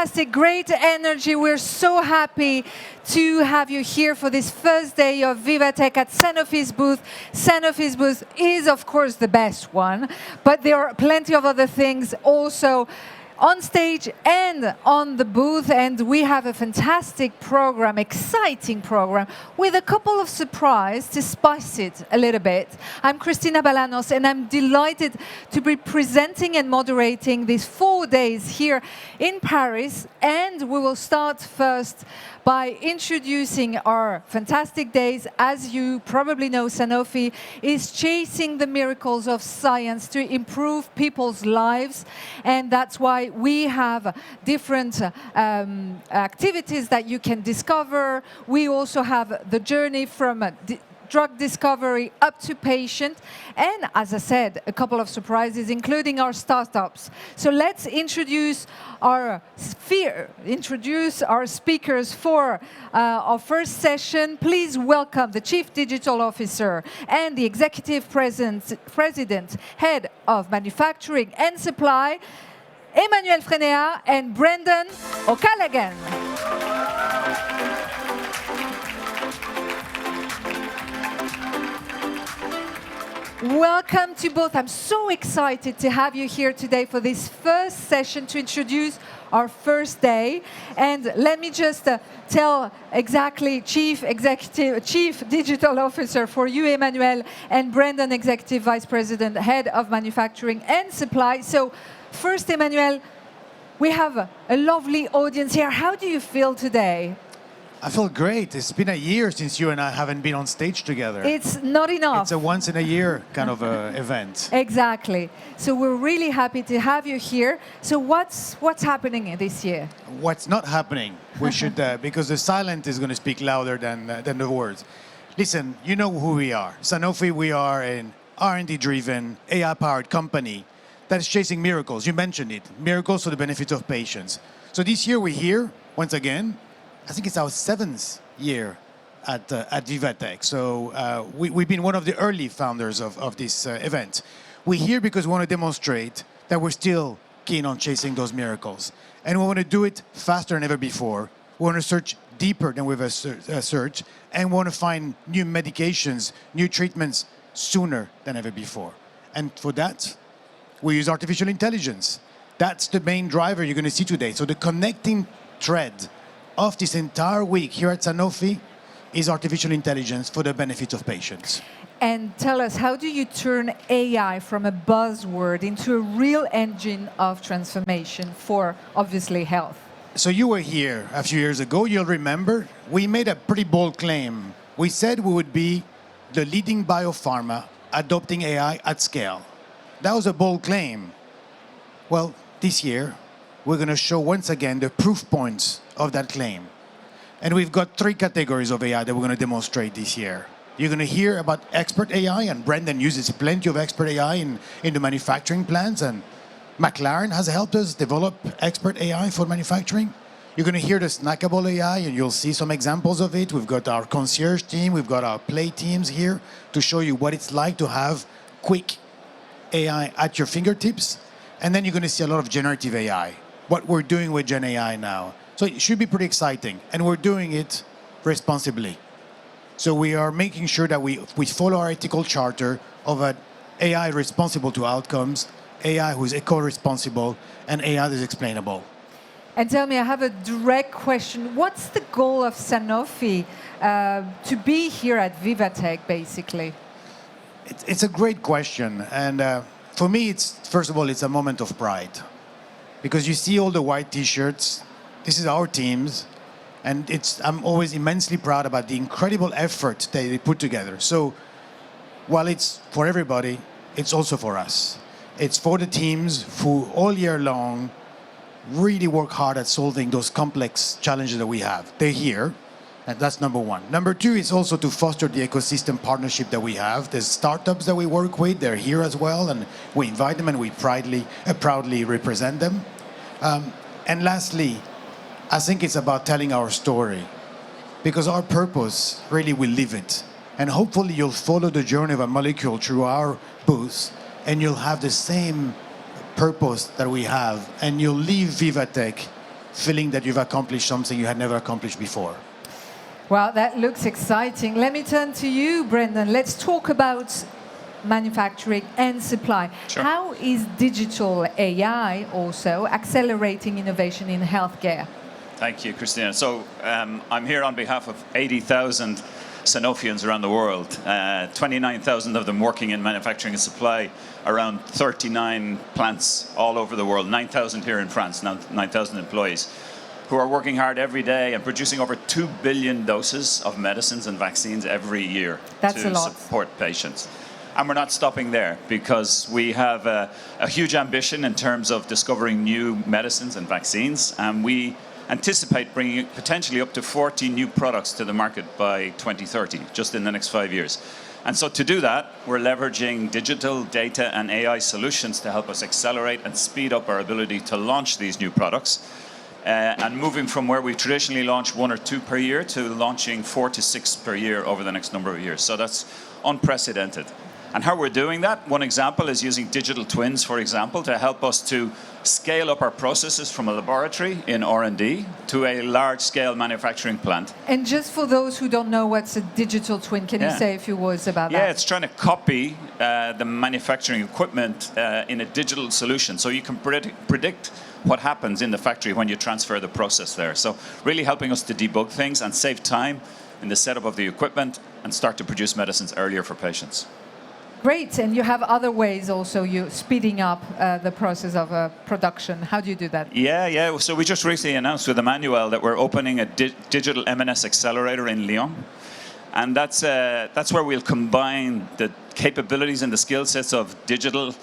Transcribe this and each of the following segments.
Fantastic, great energy. We're so happy to have you here for this first day of VivaTech at Sanofi's booth. Sanofi's booth is, of course, the best one, but there are plenty of other things also on stage and on the booth, and we have a fantastic program, exciting program, with a couple of surprises to spice it a little bit. I'm Cristina Balanos, and I'm delighted to be presenting and moderating these 4 days here in Paris, and we will start first by introducing our fantastic days. As you probably know, Sanofi is chasing the miracles of science to improve people's lives, and that's why we have different activities that you can discover. We also have the journey from drug discovery up to patient, and as I said, a couple of surprises, including our startups. So let's introduce our speakers for our first session. Please welcome the Chief Digital Officer and the Executive President, Head of Manufacturing and Supply, Emmanuel Frenehard and Brendan O'Callaghan. Welcome to both. I'm so excited to have you here today for this first session to introduce our first day. And let me just tell exactly Chief Digital Officer for you, Emmanuel, and Brendan, Executive Vice President, Head of Manufacturing and Supply. So first, Emmanuel, we have a lovely audience here. How do you feel today? I feel great. It's been a year since you and I haven't been on stage together. It's not enough. It's a once in a year kind of event. Exactly. So we're really happy to have you here. So what's happening this year? What's not happening? We should, because the silent is going to speak louder than the words. Listen, you know who we are. Sanofi, we are an R&D-driven, AI-powered company that is chasing miracles. You mentioned it. Miracles for the benefit of patients. So this year we're here, once again. I think it's our 7th year at VivaTech. So we've been one of the early founders of this event. We're here because we want to demonstrate that we're still keen on chasing those miracles. And we want to do it faster than ever before. We want to search deeper than we've searched. And we want to find new medications, new treatments sooner than ever before. And for that, we use artificial intelligence. That's the main driver you're going to see today. So the connecting thread of this entire week here at Sanofi is artificial intelligence for the benefit of patients. And tell us, how do you turn AI from a buzzword into a real engine of transformation for, obviously, health? So you were here a few years ago, you'll remember, we made a pretty bold claim. We said we would be the leading biopharma adopting AI at scale. That was a bold claim. Well, this year, we're going to show once again the proof points of that claim. And we've got 3 categories of AI that we're going to demonstrate this year. You're going to hear about expert AI, and Brendan uses plenty of expert AI in the manufacturing plants, and McLaren has helped us develop expert AI for manufacturing. You're going to hear the snackable AI, and you'll see some examples of it. We've got our concierge team, we've got our play teams here to show you what it's like to have quick AI at your fingertips. And then you're going to see a lot of generative AI, what we're doing with Gen AI now. So it should be pretty exciting, and we're doing it responsibly. So we are making sure that we follow our ethical charter of an AI responsible to outcomes, AI who is eco-responsible, and AI that is explainable. And tell me, I have a direct question. What's the goal of Sanofi to be here at VivaTech, basically? It's a great question, and for me, first of all, it's a moment of pride. Because you see all the white T-shirts, this is our teams, and I'm always immensely proud about the incredible effort that they put together. So while it's for everybody, it's also for us. It's for the teams who all year long really work hard at solving those complex challenges that we have. They're here, and that's number 1. Number 2 is also to foster the ecosystem partnership that we have. There's startups that we work with, they're here as well, and we invite them and we proudly represent them. And lastly, I think it's about telling our story, because our purpose, really, we live it. And hopefully you'll follow the journey of a molecule through our booth, and you'll have the same purpose that we have, and you'll leave VivaTech feeling that you've accomplished something you had never accomplished before. Well, that looks exciting. Let me turn to you, Brendan. Let's talk about manufacturing and supply. Sure. How is digital AI also accelerating innovation in healthcare? Thank you, Christina. So I'm here on behalf of 80,000 Sanofians around the world, 29,000 of them working in manufacturing and supply, around 39 plants all over the world, 9,000 here in France, now 9,000 employees, who are working hard every day and producing over 2 billion doses of medicines and vaccines every year That's a to lot. support patients. And we're not stopping there because we have a huge ambition in terms of discovering new medicines and vaccines, and we anticipate bringing potentially up to 40 new products to the market by 2030, just in the next 5 years. And so to do that, we're leveraging digital, data, and AI solutions to help us accelerate and speed up our ability to launch these new products. And moving from where we traditionally launch 1 or 2 per year to launching 4 to 6 per year over the next number of years. So that's unprecedented. And how we're doing that, one example is using digital twins, for example, to help us to scale up our processes from a laboratory in R&D to a large-scale manufacturing plant. And just for those who don't know what's a digital twin, can you say a few words about that? Yeah, it's trying to copy the manufacturing equipment in a digital solution. So you can predict what happens in the factory when you transfer the process there. So really helping us to debug things and save time in the setup of the equipment and start to produce medicines earlier for patients. Great, and you have other ways also, you speeding up the process of production. How do you do that? Yeah. So we just recently announced with Emmanuel that we're opening a digital M&S accelerator in Lyon. And that's where we'll combine the capabilities and the skill sets of digital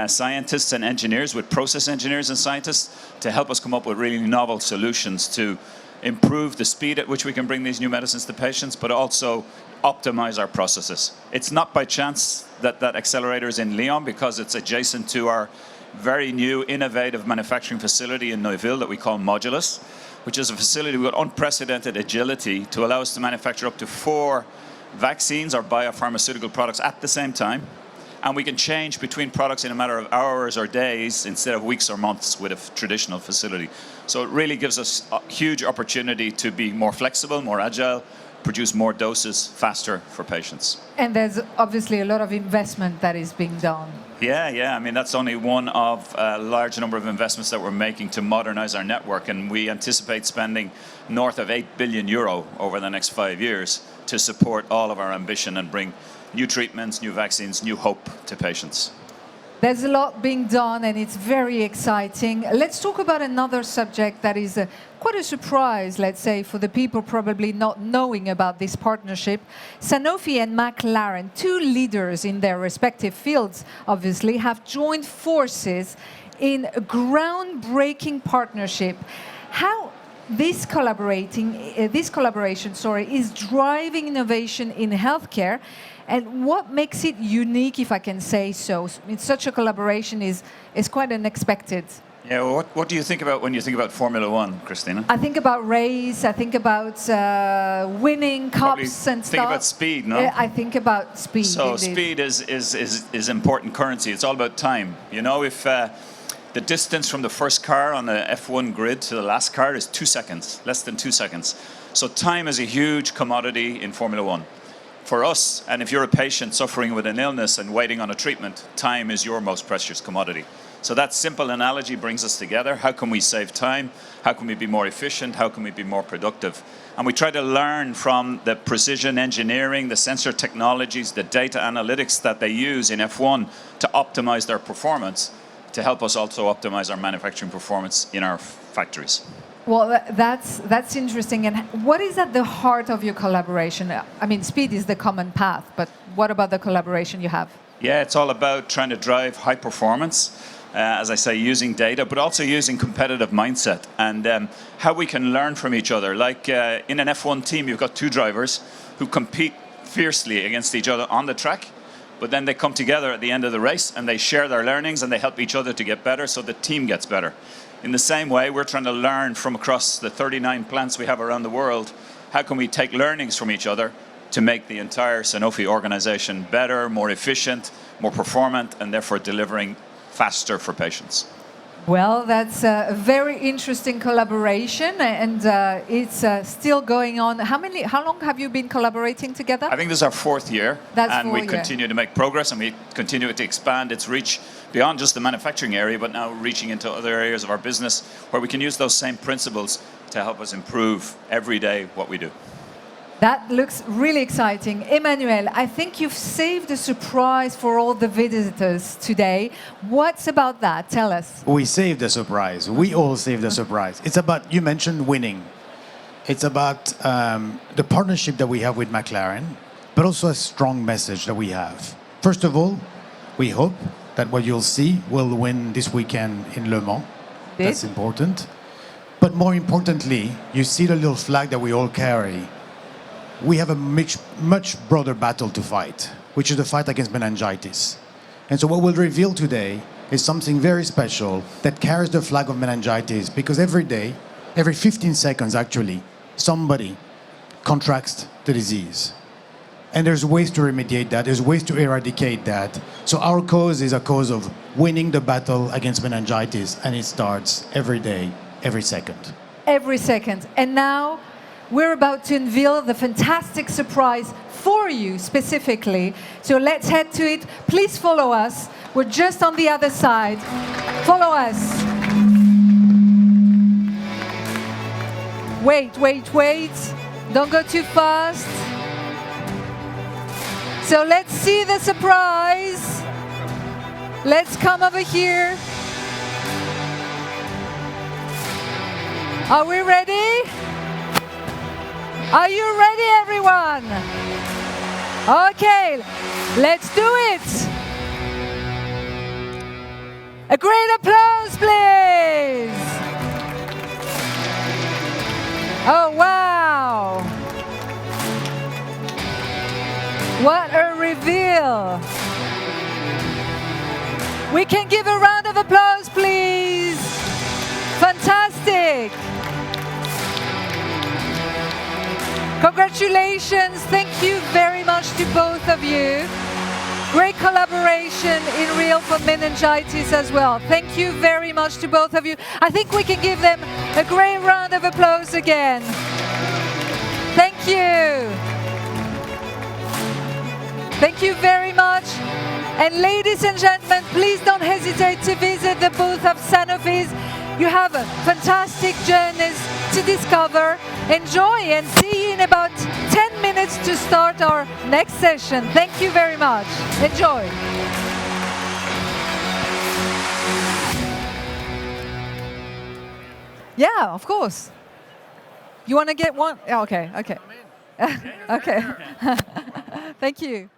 scientists and engineers with process engineers and scientists to help us come up with really novel solutions to improve the speed at which we can bring these new medicines to patients, but also optimize our processes. It's not by chance that that accelerator is in Lyon, because it's adjacent to our very new innovative manufacturing facility in Neuville that we call Modulus, which is a facility with unprecedented agility to allow us to manufacture up to 4 vaccines or biopharmaceutical products at the same time. And we can change between products in a matter of hours or days instead of weeks or months with a traditional facility. So it really gives us a huge opportunity to be more flexible, more agile, produce more doses faster for patients. And there's obviously a lot of investment that is being done. Yeah. I mean, that's only one of a large number of investments that we're making to modernize our network. And we anticipate spending north of 8 billion euro over the next 5 years to support all of our ambition and bring new treatments, new vaccines, new hope to patients. There's a lot being done and it's very exciting. Let's talk about another subject that is quite a surprise, let's say, for the people probably not knowing about this partnership. Sanofi and McLaren, 2 leaders in their respective fields, obviously, have joined forces in a groundbreaking partnership. How this collaboration, is driving innovation in healthcare, and what makes it unique, if I can say so? I mean, such a collaboration is quite unexpected. Yeah, well, what do you think about when you think about Formula One, Christina? I think about race, I think about winning cups and stuff. Think about speed, no? I think about speed. So indeed. speed is important currency. It's all about time. You know, if the distance from the first car on the F1 grid to the last car is 2 seconds, less than 2 seconds. So time is a huge commodity in Formula One. For us, and if you're a patient suffering with an illness and waiting on a treatment, time is your most precious commodity. So that simple analogy brings us together. How can we save time? How can we be more efficient? How can we be more productive? And we try to learn from the precision engineering, the sensor technologies, the data analytics that they use in F1 to optimize their performance, to help us also optimize our manufacturing performance in our factories. Well, that's interesting. And what is at the heart of your collaboration? I mean, speed is the common path, but what about the collaboration you have? Yeah, it's all about trying to drive high performance, as I say, using data, but also using competitive mindset and how we can learn from each other. Like in an F1 team, you've got 2 drivers who compete fiercely against each other on the track, but then they come together at the end of the race and they share their learnings and they help each other to get better, so the team gets better. In the same way, we're trying to learn from across the 39 plants we have around the world. How can we take learnings from each other to make the entire Sanofi organization better, more efficient, more performant, and therefore delivering faster for patients? Well, that's a very interesting collaboration, and it's still going on. How long have you been collaborating together? I think this is our 4th year, That's and we 4 year. continue to make progress, and we continue to expand its reach beyond just the manufacturing area, but now reaching into other areas of our business where we can use those same principles to help us improve every day what we do. That looks really exciting. Emmanuel, I think you've saved a surprise for all the visitors today. What's about that? Tell us. We saved a surprise. We all saved a surprise. It's about, you mentioned winning. It's about the partnership that we have with McLaren, but also a strong message that we have. First of all, we hope that what you'll see will win this weekend in Le Mans. That's important. But more importantly, you see the little flag that we all carry. We have a much broader battle to fight, which is the fight against meningitis. And so what we'll reveal today is something very special that carries the flag of meningitis, because every day, every 15 seconds actually, somebody contracts the disease. And there's ways to remediate that, there's ways to eradicate that. So our cause is a cause of winning the battle against meningitis, and it starts every day, every second. Every second. And now, we're about to unveil the fantastic surprise for you specifically. So let's head to it. Please follow us. We're just on the other side. Follow us. Wait. Don't go too fast. So let's see the surprise. Let's come over here. Are we ready? Are you ready, everyone? Okay, let's do it. A great applause, please. Oh, wow. What a reveal. We can give a round of applause, please. Fantastic. Congratulations, thank you very much to both of you. Great collaboration in Real for meningitis as well. Thank you very much to both of you. I think we can give them a great round of applause again. Thank you. Thank you very much. And ladies and gentlemen, please don't hesitate to visit the booth of Sanofi's. You have fantastic journeys to discover. Enjoy, and see you in about 10 minutes to start our next session. Thank you very much. Enjoy. Yeah, of course. You want to get one? Okay. Okay. Thank you.